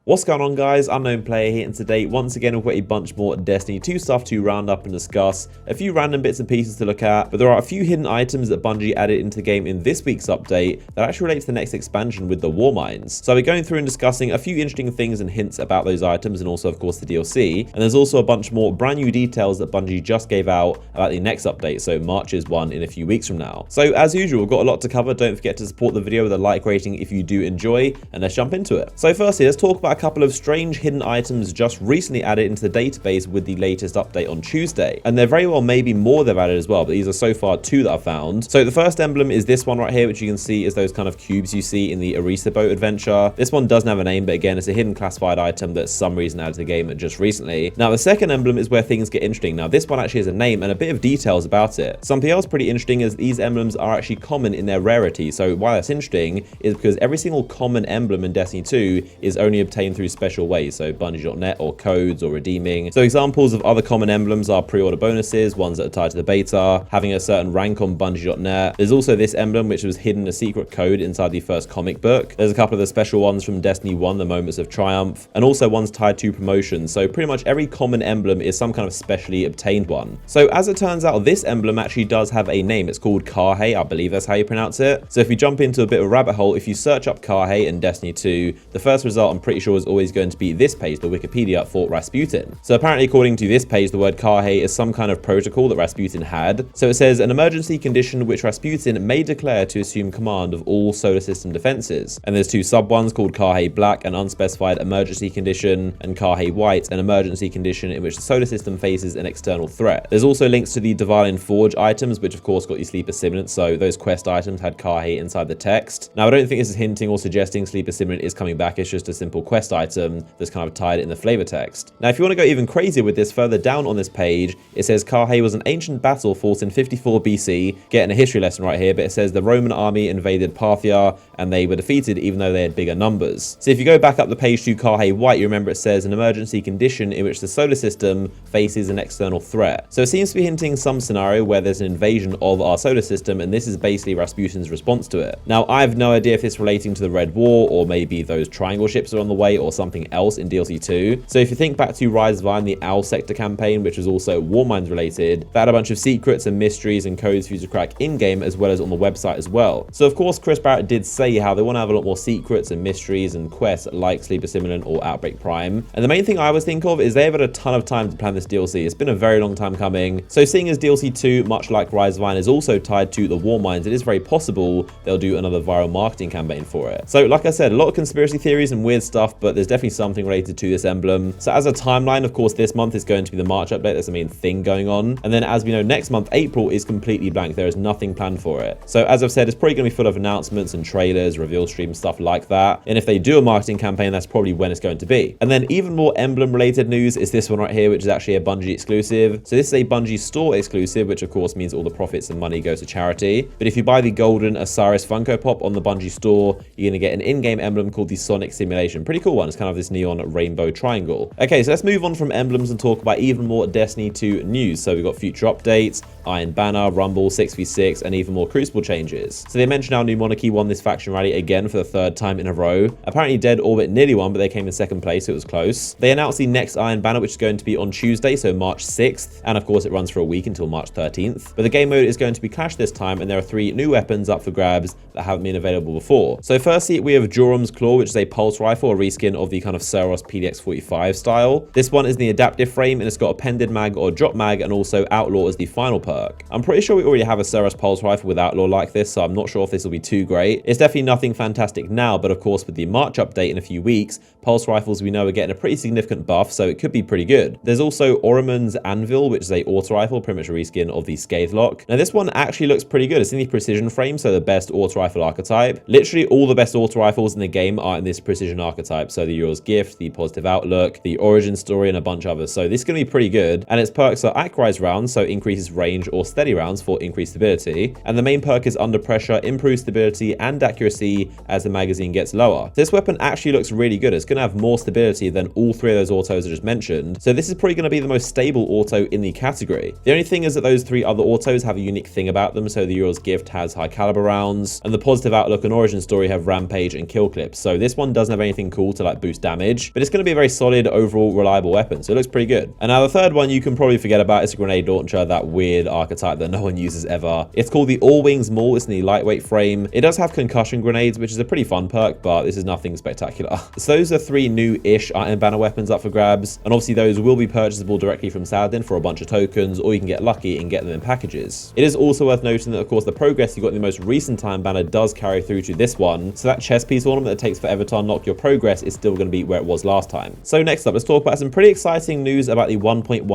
What's going on, guys? Unknown Player here, and today once again we've got a bunch more Destiny 2 stuff to round up and discuss, a few random bits and pieces to look at, but there are a few hidden items that Bungie added into the game in this week's update that actually relate to the next expansion with the War Mines. So we're going through and discussing a few interesting things and hints about those items, and also of course the DLC, and there's also a bunch more brand new details that Bungie just gave out about the next update, so March's one in a few weeks from now. So as usual, we've got a lot to cover. Don't forget to support the video with a like rating if you do enjoy, and let's jump into it. So firstly, let's talk about a couple of strange hidden items just recently added into the database with the latest update on Tuesday, and there very well may be more they've added as well, but these are so far two that I've found. So the first emblem is this one right here, which you can see is those kind of cubes you see in the Arisa boat adventure. This one doesn't have a name, but again, it's a hidden classified item that some reason added to the game just recently. Now the second emblem is where things get interesting. Now this one actually has a name and a bit of details about it. Something else pretty interesting is these emblems are actually common in their rarity. So why that's interesting is because every single common emblem in Destiny 2 is only obtained through special ways, so Bungie.net or codes or redeeming. So examples of other common emblems are pre-order bonuses, ones that are tied to the beta, having a certain rank on Bungie.net. There's also this emblem which was hidden a secret code inside the first comic book. There's a couple of the special ones from Destiny 1, the Moments of Triumph, and also ones tied to promotions. So pretty much every common emblem is some kind of specially obtained one. So as it turns out, this emblem actually does have a name. It's called Karhe, I believe that's how you pronounce it. So if we jump into a bit of a rabbit hole, if you search up Karhe in Destiny 2, the first result I'm pretty sure is always going to be this page, the Wikipedia for Rasputin. So apparently, according to this page, the word Karhe is some kind of protocol that Rasputin had. So it says an emergency condition which Rasputin may declare to assume command of all solar system defenses. And there's two sub ones called Karhe Black, an unspecified emergency condition, and Karhe White, an emergency condition in which the solar system faces an external threat. There's also links to the Dvalin Forge items, which of course got you Sleeper Simulant, so those quest items had Karhe inside the text. Now I don't think this is hinting or suggesting Sleeper Simulant is coming back, it's just a simple quest item that's kind of tied in the flavor text. Now if you want to go even crazier with this, further down on this page, it says Karhe was an ancient battle fought in 54 BC, getting a history lesson right here, but it says the Roman army invaded Parthia and they were defeated even though they had bigger numbers. So if you go back up the page to Karhe White, you remember it says an emergency condition in which the solar system faces an external threat. So it seems to be hinting some scenario where there's an invasion of our solar system, and this is basically Rasputin's response to it. Now I have no idea if it's relating to the Red War, or maybe those triangle ships are on the way, or something else in DLC 2. So if you think back to Rise of Iron, the Owl Sector campaign, which was also War Mines related, that had a bunch of secrets and mysteries and codes for you to crack in-game as well as on the website as well. So of course Chris Barrett did say how they want to have a lot more secrets and mysteries and quests like Sleeper Simulant or Outbreak Prime. And the main thing I always think of is they've had a ton of time to plan this DLC. It's been a very long time coming. So seeing as DLC 2, much like Rise of Iron, is also tied to the War Mines, it is very possible they'll do another viral marketing campaign for it. So like I said, a lot of conspiracy theories and weird stuff, but there's definitely something related to this emblem. So as a timeline, of course, this month is going to be the March update. That's the main thing going on. And then as we know, next month, April, is completely blank. There is nothing planned for it. So as I've said, it's probably going to be full of announcements and trailers, reveal streams, stuff like that. And if they do a marketing campaign, that's probably when it's going to be. And then even more emblem related news is this one right here, which is actually a Bungie exclusive. So this is a Bungie store exclusive, which of course means all the profits and money goes to charity. But if you buy the golden Osiris Funko Pop on the Bungie store, you're going to get an in-game emblem called the Sonic Simulation. Pretty cool one. It's kind of this neon rainbow triangle. Okay, so let's move on from emblems and talk about even more Destiny 2 news. So we've got future updates, Iron Banner, Rumble, 6v6, and even more Crucible changes. So they mentioned how New Monarchy won this faction rally again for the third time in a row. Apparently Dead Orbit nearly won, but they came in second place, so it was close. They announced the next Iron Banner, which is going to be on Tuesday, so March 6th, and of course it runs for a week until March 13th. But the game mode is going to be Clash this time, and there are 3 new weapons up for grabs that haven't been available before. So firstly, we have Durham's Claw, which is a pulse rifle, a reskin of the kind of Seros PDX-45 style. This one is the adaptive frame, and it's got a pended mag or drop mag, and also Outlaw as the final perk. I'm pretty sure we already have a Seros pulse rifle with Outlaw like this, so I'm not sure if this will be too great. It's definitely nothing fantastic now, but of course with the March update in a few weeks, pulse rifles we know are getting a pretty significant buff, so it could be pretty good. There's also Oromund's Anvil, which is a auto rifle, pretty much a reskin of the Scathe Lock. Now this one actually looks pretty good. It's in the precision frame, so the best auto rifle archetype. Literally all the best auto rifles in the game are in this precision archetype, so the Euro's Gift, the Positive Outlook, the Origin Story, and a bunch of others. So this is going to be pretty good, and its perks are Acquirize rounds, so increases range, or Steady rounds for increased stability. And the main perk is Under Pressure, improves stability and accuracy as the magazine gets lower. This weapon actually looks really good. It's going to have more stability than all 3 of those autos I just mentioned, so this is probably going to be the most stable auto in the category. The only thing is that those 3 other autos have a unique thing about them. So the Euro's Gift has high caliber rounds, and the Positive Outlook and Origin Story have Rampage and Kill Clips. So this one doesn't have anything cool to like boost damage, but it's going to be a very solid overall reliable weapon, so it looks pretty good. And now the third one you can probably forget about is a grenade launcher, that weird archetype that no one uses ever. It's called the All Wings Maul. It's in the lightweight frame. It does have concussion grenades, which is a pretty fun perk, but this is nothing spectacular. So those are 3 new-ish item banner weapons up for grabs, and obviously those will be purchasable directly from Saladin for a bunch of tokens, or you can get lucky and get them in packages. It is also worth noting that of course the progress you got in the most recent time banner does carry through to this one, so that chess piece ornament that takes forever to unlock your progress is still going to be where it was last time. So next up, let's talk about some pretty exciting news about the 1.14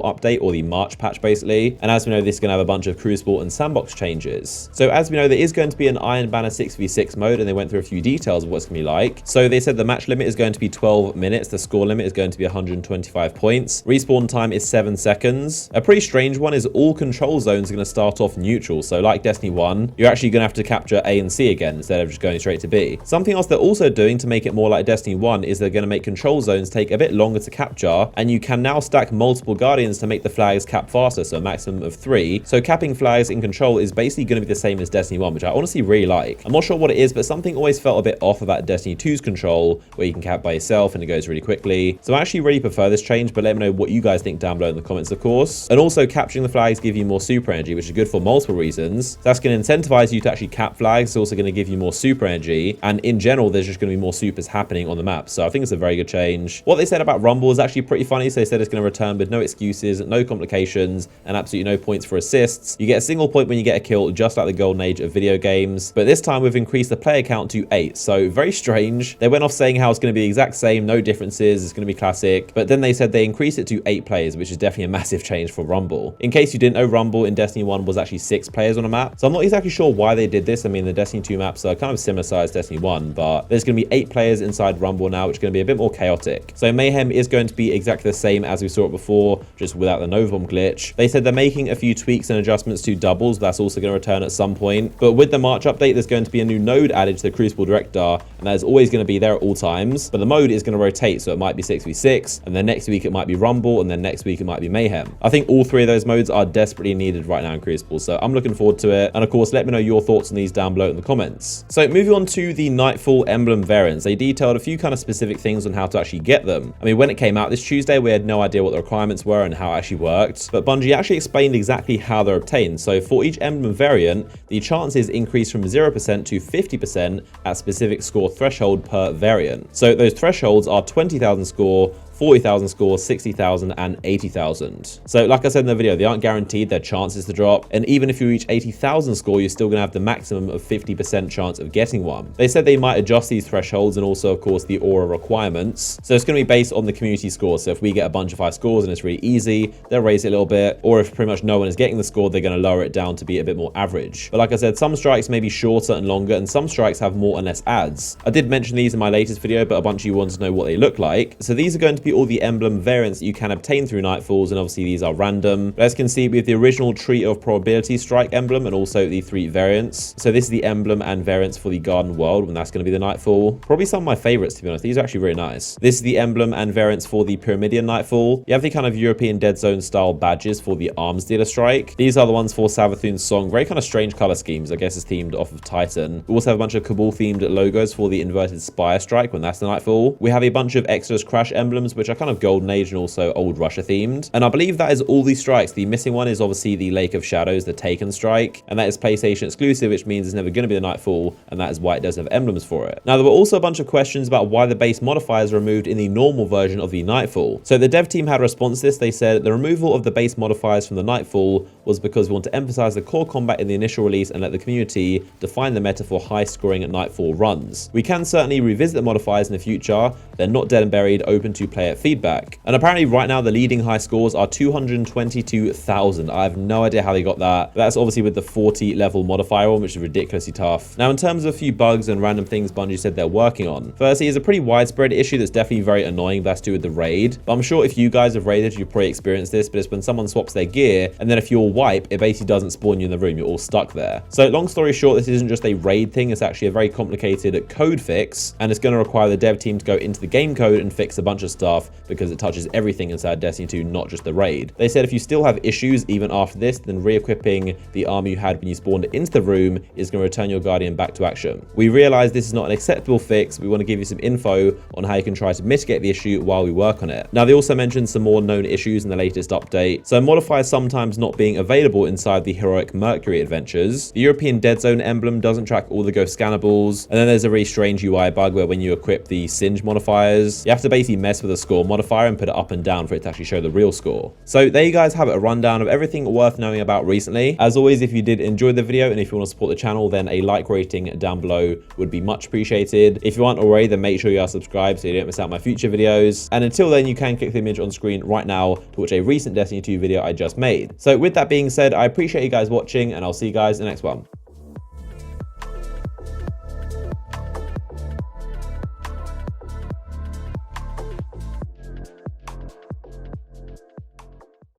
update, or the March patch basically. And as we know, this is going to have a bunch of Crucible and Sandbox changes. So as we know, there is going to be an Iron Banner 6v6 mode, and they went through a few details of what's going to be like. So they said the match limit is going to be 12 minutes, the score limit is going to be 125 points, respawn time is 7 seconds. A pretty strange one is all control zones are going to start off neutral, so like Destiny 1, you're actually going to have to capture A and C again instead of just going straight to B. Something else they're also doing to make it more like Destiny 1 is they're going to make control zones take a bit longer to capture, and you can now stack multiple Guardians to make the flags cap faster, so a maximum of 3. So capping flags in control is basically going to be the same as Destiny 1, which I honestly really like. I'm not sure what it is, but something always felt a bit off about Destiny 2's control, where you can cap by yourself and it goes really quickly. So I actually really prefer this change, but let me know what you guys think down below in the comments, of course. And also, capturing the flags give you more super energy, which is good for multiple reasons. So that's going to incentivize you to actually cap flags. It's also going to give you more super energy, and in general, there's just going to be more supers happening on the map. So I think it's a very good change. What they said about Rumble is actually pretty funny. So they said it's going to return with no excuses, no complications, and absolutely no points for assists. You get a single point when you get a kill, just like the golden age of video games. But this time we've increased the player count to 8. So very strange. They went off saying how it's going to be the exact same, no differences, it's going to be classic. But then they said they increased it to 8 players, which is definitely a massive change for Rumble. In case you didn't know, Rumble in Destiny 1 was actually 6 players on a map. So I'm not exactly sure why they did this. I mean, the Destiny 2 maps are kind of similar size to Destiny 1, but there's going to be 8 players inside Rumble now, which is going to be a bit more chaotic. So Mayhem is going to be exactly the same as we saw it before, just without the Nova Bomb glitch. They said they're making a few tweaks and adjustments to doubles, but that's also going to return at some point. But with the March update, there's going to be a new node added to the Crucible Director, and that is always going to be there at all times. But the mode is going to rotate, so it might be 6v6, and then next week it might be Rumble, and then next week it might be Mayhem. I think all 3 of those modes are desperately needed right now in Crucible, so I'm looking forward to it. And of course, let me know your thoughts on these down below in the comments. So moving on to the Nightfall Emblem variants, they detailed a few kind of specific things on how to actually get them. I mean, when it came out this Tuesday, we had no idea what the requirements were and how it actually worked, but Bungie actually explained exactly how they're obtained. So for each Emblem variant, the chances increase from 0% to 50% at specific score threshold per variant. So those thresholds are 20,000 score, 40,000 score, 60,000, and 80,000. So like I said in the video, they aren't guaranteed their chances to drop, and even if you reach 80,000 score, you're still going to have the maximum of 50% chance of getting one. They said they might adjust these thresholds and also, of course, the aura requirements. So it's going to be based on the community score. So if we get a bunch of high scores and it's really easy, they'll raise it a little bit, or if pretty much no one is getting the score, they're going to lower it down to be a bit more average. But like I said, some strikes may be shorter and longer, and some strikes have more and less ads. I did mention these in my latest video, but a bunch of you wanted to know what they look like. So these are going to be all the emblem variants that you can obtain through Nightfalls, and obviously these are random. But as you can see, we have the original Tree of Probability strike emblem and also the 3 variants. So this is the emblem and variants for the Garden World, and that's going to be the Nightfall. Probably some of my favorites, to be honest. These are actually really nice. This is the emblem and variants for the Pyramidian Nightfall. You have the kind of European Dead Zone style badges for the Arms Dealer strike. These are the ones for Savathun's song. Very kind of strange color schemes. I guess it's themed off of Titan. We also have a bunch of Cabal themed logos for the inverted Spire strike when that's the Nightfall. We have a bunch of Exodus Crash emblems, which are kind of Golden Age and also Old Russia themed. And I believe that is all these strikes. The missing one is obviously the Lake of Shadows, the Taken strike, and that is PlayStation exclusive, which means it's never going to be the Nightfall, and that is why it does have emblems for it. Now, there were also a bunch of questions about why the base modifiers are removed in the normal version of the Nightfall. So the dev team had a response to this. They said the removal of the base modifiers from the Nightfall was because we want to emphasize the core combat in the initial release and let the community define the meta for high scoring Nightfall runs. We can certainly revisit the modifiers in the future. They're not dead and buried, open to player feedback. And apparently right now the leading high scores are 222,000. I have no idea how they got that. That's obviously with the 40 level modifier one, which is ridiculously tough. Now, in terms of a few bugs and random things Bungie said they're working on, firstly is a pretty widespread issue that's definitely very annoying. That's to do with the raid. But I'm sure if you guys have raided, you've probably experienced this, but it's when someone swaps their gear, and then if you're wipe, it basically doesn't spawn you in the room. You're all stuck there. So long story short, this isn't just a raid thing. It's actually a very complicated code fix, and it's going to require the dev team to go into the game code and fix a bunch of stuff stuff because it touches everything inside Destiny 2, not just the raid. They said if you still have issues even after this, then re-equipping the armor you had when you spawned into the room is going to return your Guardian back to action. We realize this is not an acceptable fix. We want to give you some info on how you can try to mitigate the issue while we work on it. Now, they also mentioned some more known issues in the latest update. So modifiers sometimes not being available inside the Heroic Mercury adventures. The European Dead Zone emblem doesn't track all the ghost scannables. And then there's a really strange UI bug where when you equip the Singe modifiers, you have to basically mess with the score modifier and put it up and down for it to actually show the real score. So there you guys have it, a rundown of everything worth knowing about recently. As always, if you did enjoy the video and if you want to support the channel, then a like rating down below would be much appreciated. If you aren't already, then make sure you are subscribed so you don't miss out on my future videos. And until then, you can click the image on screen right now to watch a recent Destiny 2 video I just made. So with that being said, I appreciate you guys watching and I'll see you guys in the next one.